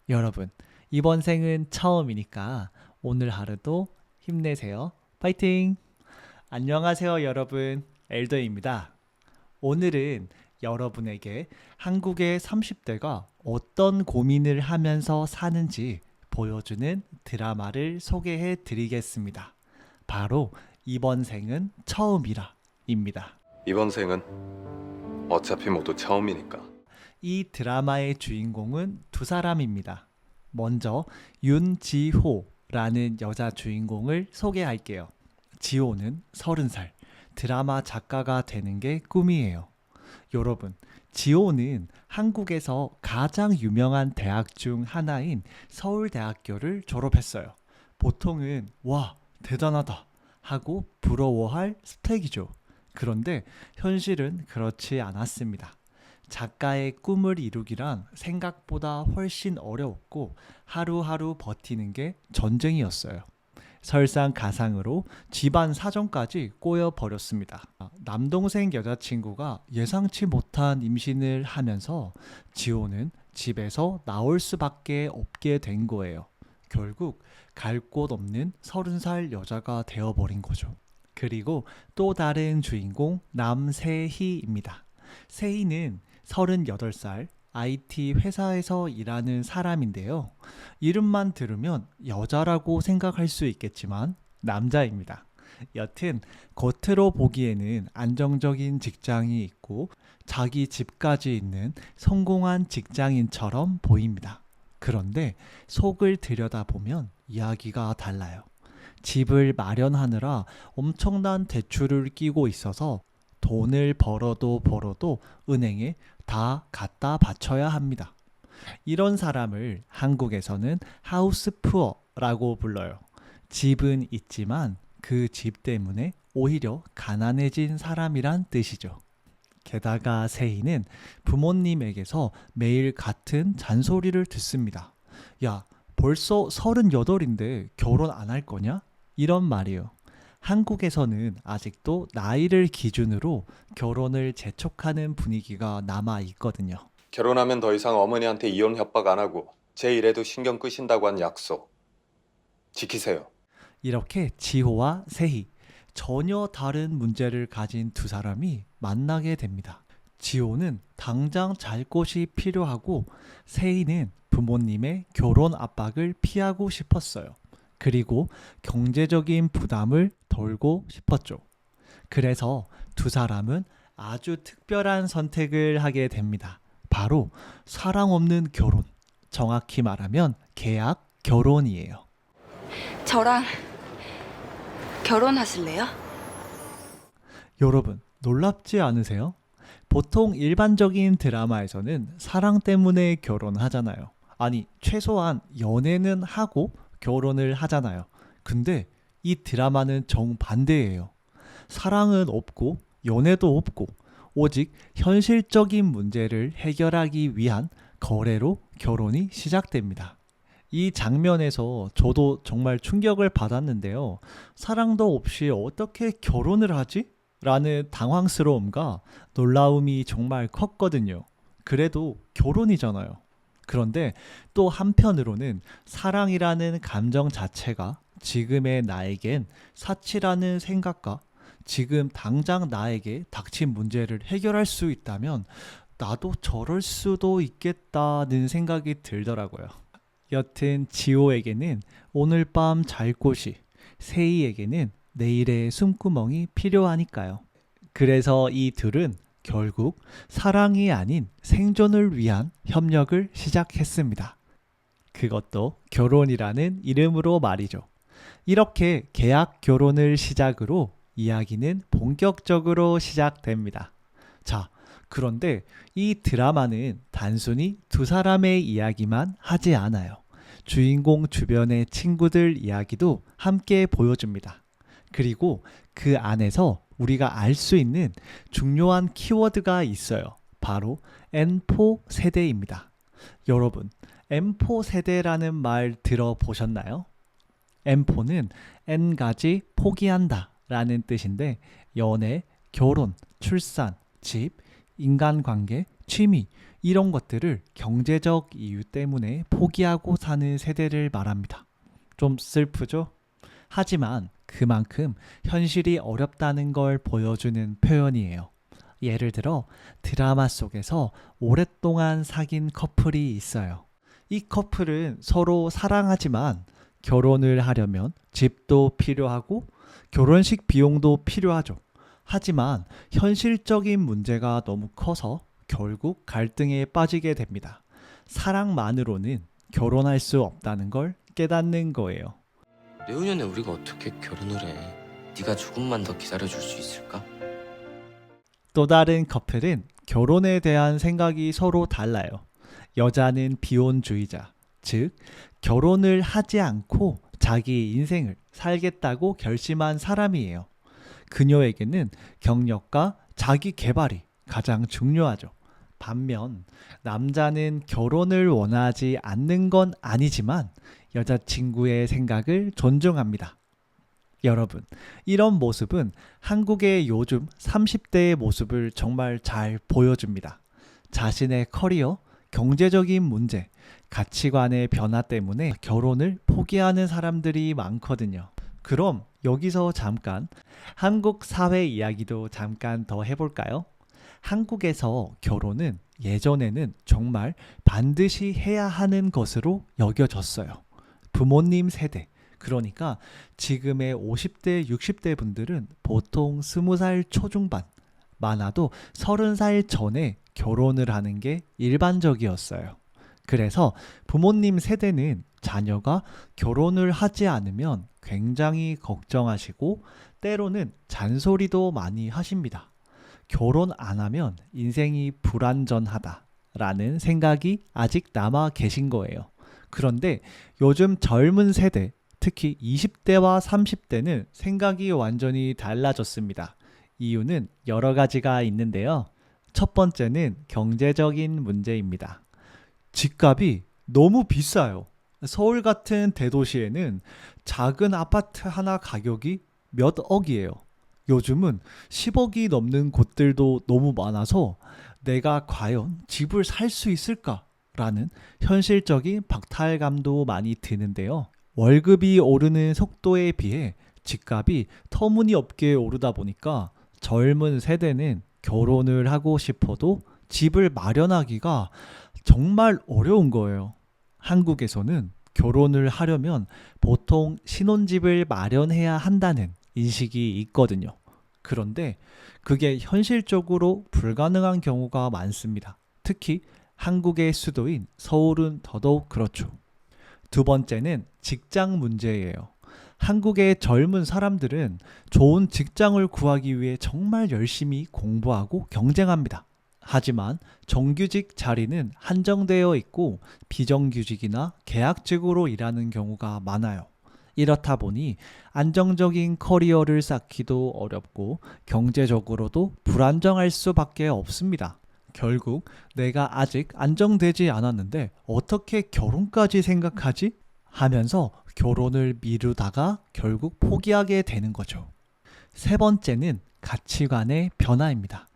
여러분, 이번 생은 처음이니까 오늘 하루도 힘내세요. 파이팅! 안녕하세요, 여러분. 엘더입니다. 오늘은 여러분에게 한국의 30대가 어떤 고민을 하면서 사는지 보여주는 드라마를 소개해 드리겠습니다. 바로 이번 생은 처음이라 입니다. 이번 생은 어차피 모두 처음이니까. 이 드라마의 주인공은 두 사람입니다. 먼저 윤지호라는 여자 주인공을 소개할게요. 지호는 30살, 드라마 작가가 되는 게 꿈이에요. 여러분, 지호는 한국에서 가장 유명한 대학 중 하나인 서울대학교를 졸업했어요. 보통은 와, 대단하다 하고 부러워할 스펙이죠. 그런데 현실은 그렇지 않았습니다. 작가의 꿈을 이루기란 생각보다 훨씬 어려웠고 하루하루 버티는 게 전쟁이었어요. 설상가상으로 집안 사정까지 꼬여버렸습니다. 남동생 여자친구가 예상치 못한 임신을 하면서 지호는 집에서 나올 수밖에 없게 된 거예요. 결국 갈 곳 없는 30살 여자가 되어버린 거죠. 그리고 또 다른 주인공 남세희입니다. 세희는 38살 IT 회사에서 일하는 사람인데요. 이름만 들으면 여자라고 생각할 수 있겠지만 남자입니다. 여튼 겉으로 보기에는 안정적인 직장이 있고 자기 집까지 있는 성공한 직장인처럼 보입니다. 그런데 속을 들여다보면 이야기가 달라요. 집을 마련하느라 엄청난 대출을 끼고 있어서 돈을 벌어도 은행에 다 갖다 바쳐야 합니다. 이런 사람을 한국에서는 하우스푸어라고 불러요. 집은 있지만 그 집 때문에 오히려 가난해진 사람이란 뜻이죠. 게다가 세희는 부모님에게서 매일 같은 잔소리를 듣습니다. 야, 벌써 38인데 결혼 안 할 거냐? 이런 말이요. 한국에서는 아직도 나이를 기준으로 결혼을 재촉하는 분위기가 남아 있거든요. 결혼하면 더 이상 어머니한테 이혼 협박 안 하고 제 일에도 신경 끄신다고 한 약속 지키세요. 이렇게 지호와 세희, 전혀 다른 문제를 가진 두 사람이 만나게 됩니다. 지호는 당장 잘 곳이 필요하고 세희는 부모님의 결혼 압박을 피하고 싶었어요. 그리고 경제적인 부담을 덜고 싶었죠. 그래서 두 사람은 아주 특별한 선택을 하게 됩니다. 바로 사랑 없는 결혼. 정확히 말하면 계약 결혼이에요. 저랑 결혼하실래요? 여러분, 놀랍지 않으세요? 보통 일반적인 드라마에서는 사랑 때문에 결혼하잖아요. 아니, 최소한 연애는 하고 결혼을 하잖아요. 근데 이 드라마는 정반대예요. 사랑은 없고 연애도 없고 오직 현실적인 문제를 해결하기 위한 거래로 결혼이 시작됩니다. 이 장면에서 저도 정말 충격을 받았는데요. 사랑도 없이 어떻게 결혼을 하지? 라는 당황스러움과 놀라움이 정말 컸거든요. 그래도 결혼이잖아요. 그런데 또 한편으로는 사랑이라는 감정 자체가 지금의 나에겐 사치라는 생각과 지금 당장 나에게 닥친 문제를 해결할 수 있다면 나도 저럴 수도 있겠다는 생각이 들더라고요. 여튼 지호에게는 오늘 밤 잘 곳이, 세희에게는 내일의 숨구멍이 필요하니까요. 그래서 이 둘은 결국 사랑이 아닌 생존을 위한 협력을 시작했습니다. 그것도 결혼이라는 이름으로 말이죠. 이렇게 계약 결혼을 시작으로 이야기는 본격적으로 시작됩니다. 자, 그런데 이 드라마는 단순히 두 사람의 이야기만 하지 않아요. 주인공 주변의 친구들 이야기도 함께 보여줍니다. 그리고 그 안에서 우리가 알 수 있는 중요한 키워드가 있어요. 바로 N4 세대입니다. 여러분, M4 세대라는 말 들어보셨나요? M4는 N가지 포기한다 라는 뜻인데 연애, 결혼, 출산, 집, 인간관계, 취미 이런 것들을 경제적 이유 때문에 포기하고 사는 세대를 말합니다. 좀 슬프죠? 하지만 그만큼 현실이 어렵다는 걸 보여주는 표현이에요. 예를 들어 드라마 속에서 오랫동안 사귄 커플이 있어요. 이 커플은 서로 사랑하지만 결혼을 하려면 집도 필요하고 결혼식 비용도 필요하죠. 하지만 현실적인 문제가 너무 커서 결국 갈등에 빠지게 됩니다. 사랑만으로는 결혼할 수 없다는 걸 깨닫는 거예요. 내후년에 우리가 어떻게 결혼을 해? 네가 조금만 더 기다려줄 수 있을까? 또 다른 커플은 결혼에 대한 생각이 서로 달라요. 여자는 비혼주의자, 즉 결혼을 하지 않고 자기 인생을 살겠다고 결심한 사람이에요. 그녀에게는 경력과 자기 개발이 가장 중요하죠. 반면 남자는 결혼을 원하지 않는 건 아니지만 여자친구의 생각을 존중합니다. 여러분, 이런 모습은 한국의 요즘 30대의 모습을 정말 잘 보여줍니다. 자신의 커리어, 경제적인 문제, 가치관의 변화 때문에 결혼을 포기하는 사람들이 많거든요. 그럼 여기서 잠깐 한국 사회 이야기도 잠깐 더 해볼까요? 한국에서 결혼은 예전에는 정말 반드시 해야 하는 것으로 여겨졌어요. 부모님 세대, 그러니까 지금의 50대, 60대 분들은 보통 20살 초중반, 많아도 30살 전에 결혼을 하는 게 일반적이었어요. 그래서 부모님 세대는 자녀가 결혼을 하지 않으면 굉장히 걱정하시고 때로는 잔소리도 많이 하십니다. 결혼 안 하면 인생이 불완전하다라는 생각이 아직 남아 계신 거예요. 그런데 요즘 젊은 세대, 특히 20대와 30대는 생각이 완전히 달라졌습니다. 이유는 여러 가지가 있는데요. 첫 번째는 경제적인 문제입니다. 집값이 너무 비싸요. 서울 같은 대도시에는 작은 아파트 하나 가격이 몇 억이에요. 요즘은 10억이 넘는 곳들도 너무 많아서 내가 과연 집을 살 수 있을까라는 현실적인 박탈감도 많이 드는데요. 월급이 오르는 속도에 비해 집값이 터무니없게 오르다 보니까 젊은 세대는 결혼을 하고 싶어도 집을 마련하기가 정말 어려운 거예요. 한국에서는 결혼을 하려면 보통 신혼집을 마련해야 한다는 인식이 있거든요. 그런데 그게 현실적으로 불가능한 경우가 많습니다. 특히 한국의 수도인 서울은 더더욱 그렇죠. 두 번째는 직장 문제예요. 한국의 젊은 사람들은 좋은 직장을 구하기 위해 정말 열심히 공부하고 경쟁합니다. 하지만 정규직 자리는 한정되어 있고 비정규직이나 계약직으로 일하는 경우가 많아요. 이렇다 보니 안정적인 커리어를 쌓기도 어렵고 경제적으로도 불안정할 수밖에 없습니다. 결국 내가 아직 안정되지 않았는데 어떻게 결혼까지 생각하지? 하면서 결혼을 미루다가 결국 포기하게 되는 거죠. 세 번째는 가치관의 변화입니다.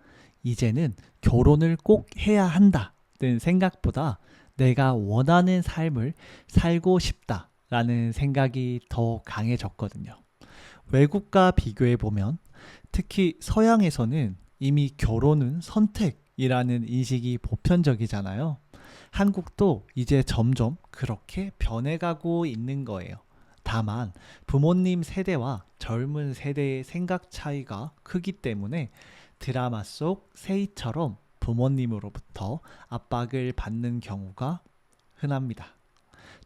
이제는 결혼을 꼭 해야 한다는 생각보다 내가 원하는 삶을 살고 싶다라는 생각이 더 강해졌거든요. 외국과 비교해 보면 특히 서양에서는 이미 결혼은 선택이라는 인식이 보편적이잖아요. 한국도 이제 점점 그렇게 변해가고 있는 거예요. 다만 부모님 세대와 젊은 세대의 생각 차이가 크기 때문에 드라마 속 세이처럼 부모님으로부터 압박을 받는 경우가 흔합니다.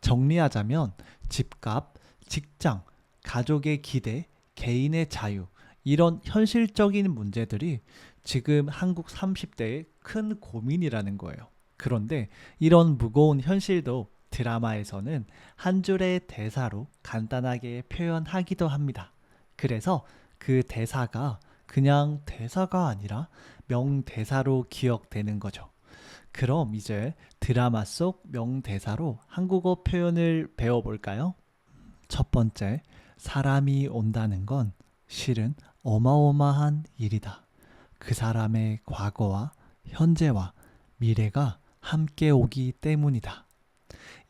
정리하자면 집값, 직장, 가족의 기대, 개인의 자유 이런 현실적인 문제들이 지금 한국 30대의 큰 고민이라는 거예요. 그런데 이런 무거운 현실도 드라마에서는 한 줄의 대사로 간단하게 표현하기도 합니다. 그래서 그 대사가 그냥 대사가 아니라 명대사로 기억되는 거죠. 그럼 이제 드라마 속 명대사로 한국어 표현을 배워볼까요? 첫 번째, 사람이 온다는 건 실은 어마어마한 일이다. 그 사람의 과거와 현재와 미래가 함께 오기 때문이다.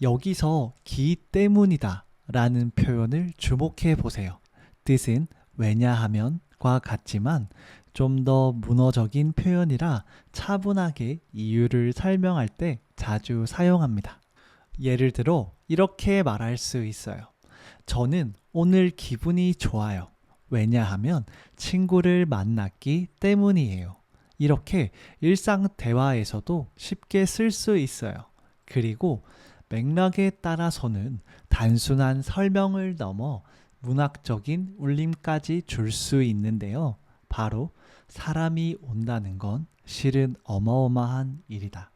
여기서 기 때문이다 라는 표현을 주목해 보세요. 뜻은 왜냐하면과 같지만 좀 더 문어적인 표현이라 차분하게 이유를 설명할 때 자주 사용합니다. 예를 들어 이렇게 말할 수 있어요. 저는 오늘 기분이 좋아요. 왜냐하면 친구를 만났기 때문이에요. 이렇게 일상 대화에서도 쉽게 쓸 수 있어요. 그리고 맥락에 따라서는 단순한 설명을 넘어 문학적인 울림까지 줄 수 있는데요. 바로 사람이 온다는 건 실은 어마어마한 일이다.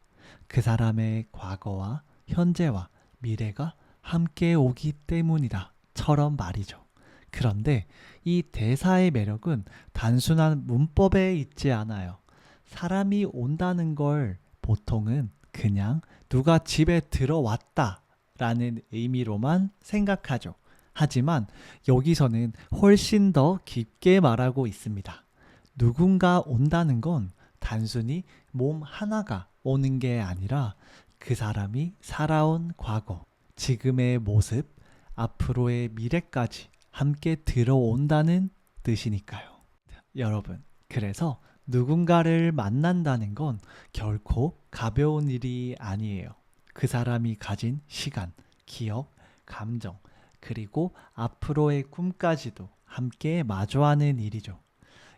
그 사람의 과거와 현재와 미래가 함께 오기 때문이다. 처럼 말이죠. 그런데 이 대사의 매력은 단순한 문법에 있지 않아요. 사람이 온다는 걸 보통은 그냥 누가 집에 들어왔다 라는 의미로만 생각하죠. 하지만 여기서는 훨씬 더 깊게 말하고 있습니다. 누군가 온다는 건 단순히 몸 하나가 오는 게 아니라 그 사람이 살아온 과거, 지금의 모습, 앞으로의 미래까지 함께 들어온다는 뜻이니까요. 여러분, 그래서 누군가를 만난다는 건 결코 가벼운 일이 아니에요. 그 사람이 가진 시간, 기억, 감정, 그리고 앞으로의 꿈까지도 함께 마주하는 일이죠.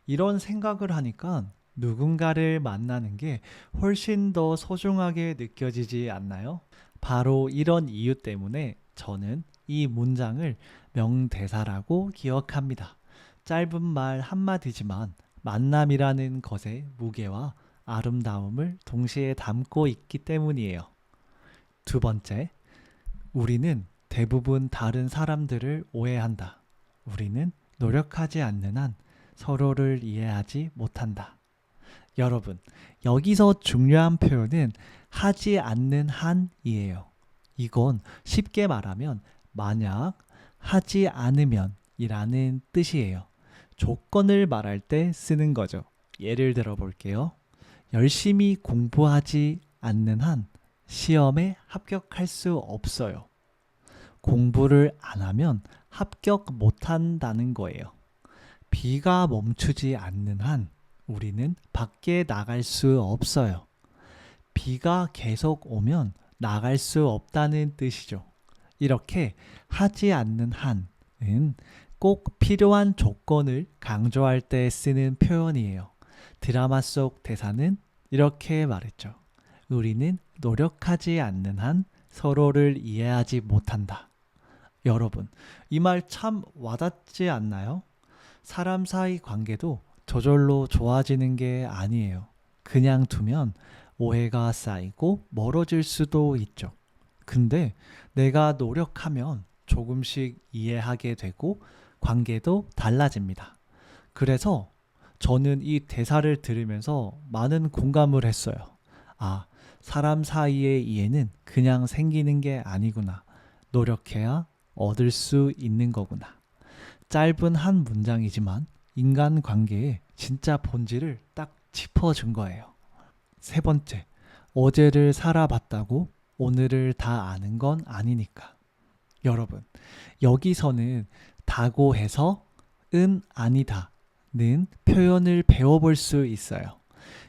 이런 생각을 하니까 누군가를 만나는 게 훨씬 더 소중하게 느껴지지 않나요? 바로 이런 이유 때문에 저는 이 문장을 명대사라고 기억합니다. 짧은 말 한마디지만 만남이라는 것의 무게와 아름다움을 동시에 담고 있기 때문이에요. 두 번째, 우리는 대부분 다른 사람들을 오해한다. 우리는 노력하지 않는 한 서로를 이해하지 못한다. 여러분, 여기서 중요한 표현은 하지 않는 한이에요. 이건 쉽게 말하면 만약, 하지 않으면 이라는 뜻이에요. 조건을 말할 때 쓰는 거죠. 예를 들어 볼게요. 열심히 공부하지 않는 한 시험에 합격할 수 없어요. 공부를 안 하면 합격 못 한다는 거예요. 비가 멈추지 않는 한 우리는 밖에 나갈 수 없어요. 비가 계속 오면 나갈 수 없다는 뜻이죠. 이렇게 하지 않는 한은 꼭 필요한 조건을 강조할 때 쓰는 표현이에요. 드라마 속 대사는 이렇게 말했죠. 우리는 노력하지 않는 한 서로를 이해하지 못한다. 여러분, 이 말 참 와닿지 않나요? 사람 사이 관계도 저절로 좋아지는 게 아니에요. 그냥 두면 오해가 쌓이고 멀어질 수도 있죠. 근데 내가 노력하면 조금씩 이해하게 되고 관계도 달라집니다. 그래서 저는 이 대사를 들으면서 많은 공감을 했어요. 아, 사람 사이의 이해는 그냥 생기는 게 아니구나. 노력해야 얻을 수 있는 거구나. 짧은 한 문장이지만 인간관계의 진짜 본질을 딱 짚어준 거예요. 세 번째, 어제를 살아봤다고 오늘을 다 아는 건 아니니까. 여러분, 여기서는 다고 해서 은 아니다는 표현을 배워볼 수 있어요.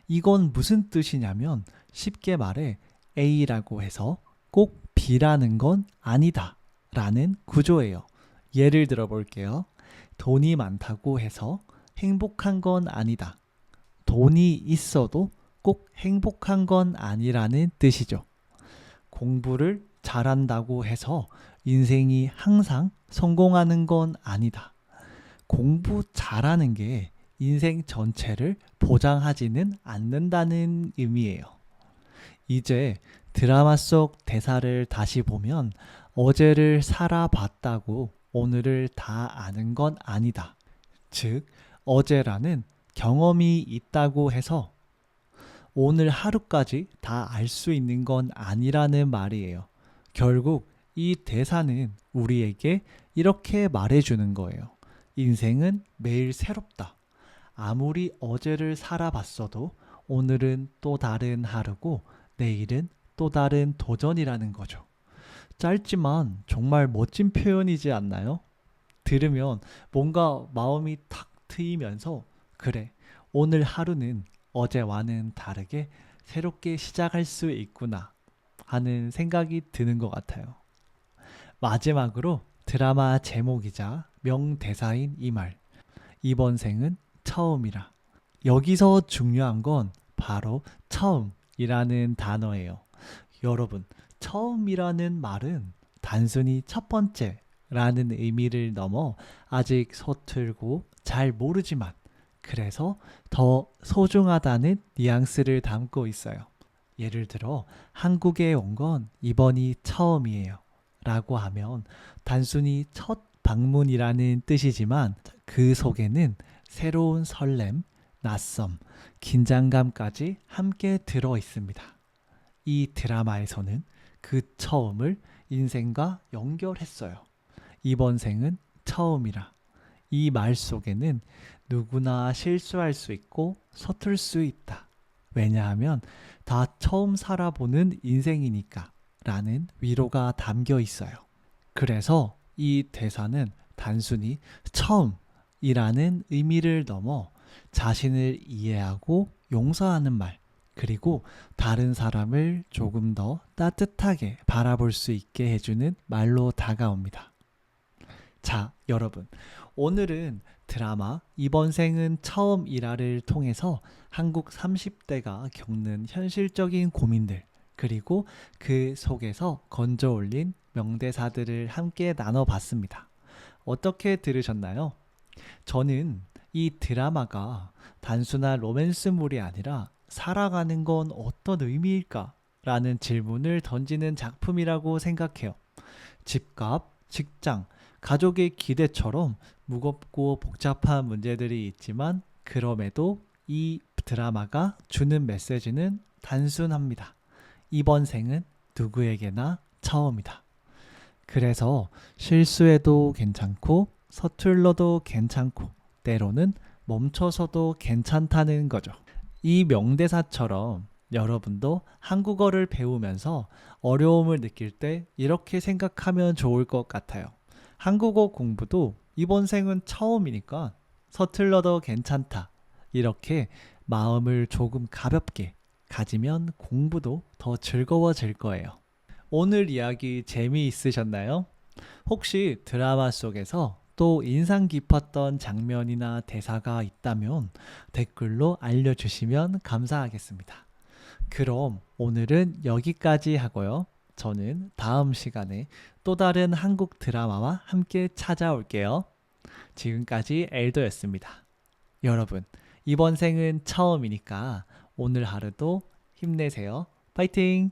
이건 무슨 뜻이냐면 쉽게 말해 A라고 해서 꼭 B라는 건 아니다 라는 구조예요. 예를 들어 볼게요. 돈이 많다고 해서 행복한 건 아니다. 돈이 있어도 꼭 행복한 건 아니라는 뜻이죠. 공부를 잘한다고 해서 인생이 항상 성공하는 건 아니다. 공부 잘하는 게 인생 전체를 보장하지는 않는다는 의미예요. 이제 드라마 속 대사를 다시 보면 어제를 살아봤다고 오늘을 다 아는 건 아니다. 즉, 어제라는 경험이 있다고 해서 오늘 하루까지 다 알 수 있는 건 아니라는 말이에요. 결국 이 대사는 우리에게 이렇게 말해주는 거예요. 인생은 매일 새롭다. 아무리 어제를 살아봤어도 오늘은 또 다른 하루고 내일은 또 다른 도전이라는 거죠. 짧지만 정말 멋진 표현이지 않나요? 들으면 뭔가 마음이 탁 트이면서 그래, 오늘 하루는 어제와는 다르게 새롭게 시작할 수 있구나 하는 생각이 드는 것 같아요. 마지막으로 드라마 제목이자 명대사인 이 말. 이번 생은 처음이라. 여기서 중요한 건 바로 처음이라는 단어예요. 여러분, 처음이라는 말은 단순히 첫 번째라는 의미를 넘어 아직 서툴고 잘 모르지만 그래서 더 소중하다는 뉘앙스를 담고 있어요. 예를 들어 한국에 온 건 이번이 처음이에요 라고 하면 단순히 첫 방문이라는 뜻이지만 그 속에는 새로운 설렘, 낯섦, 긴장감까지 함께 들어 있습니다. 이 드라마에서는 그 처음을 인생과 연결했어요. 이번 생은 처음이라. 이 말 속에는 누구나 실수할 수 있고 서툴 수 있다. 왜냐하면 다 처음 살아보는 인생이니까 라는 위로가 담겨 있어요. 그래서 이 대사는 단순히 처음이라는 의미를 넘어 자신을 이해하고 용서하는 말, 그리고 다른 사람을 조금 더 따뜻하게 바라볼 수 있게 해주는 말로 다가옵니다. 자, 여러분. 오늘은 드라마 이번 생은 처음이라를 통해서 한국 30대가 겪는 현실적인 고민들, 그리고 그 속에서 건져 올린 명대사들을 함께 나눠봤습니다. 어떻게 들으셨나요? 저는 이 드라마가 단순한 로맨스물이 아니라 살아가는 건 어떤 의미일까? 라는 질문을 던지는 작품이라고 생각해요. 집값, 직장, 가족의 기대처럼 무겁고 복잡한 문제들이 있지만 그럼에도 이 드라마가 주는 메시지는 단순합니다. 이번 생은 누구에게나 처음이다. 그래서 실수해도 괜찮고 서툴러도 괜찮고 때로는 멈춰서도 괜찮다는 거죠. 이 명대사처럼 여러분도 한국어를 배우면서 어려움을 느낄 때 이렇게 생각하면 좋을 것 같아요. 한국어 공부도 이번 생은 처음이니까 서툴러도 괜찮다. 이렇게 마음을 조금 가볍게 가지면 공부도 더 즐거워질 거예요. 오늘 이야기 재미있으셨나요? 혹시 드라마 속에서 또 인상 깊었던 장면이나 대사가 있다면 댓글로 알려주시면 감사하겠습니다. 그럼 오늘은 여기까지 하고요. 저는 다음 시간에 또 다른 한국 드라마와 함께 찾아올게요. 지금까지 엘도였습니다. 여러분, 이번 생은 처음이니까 오늘 하루도 힘내세요. 파이팅!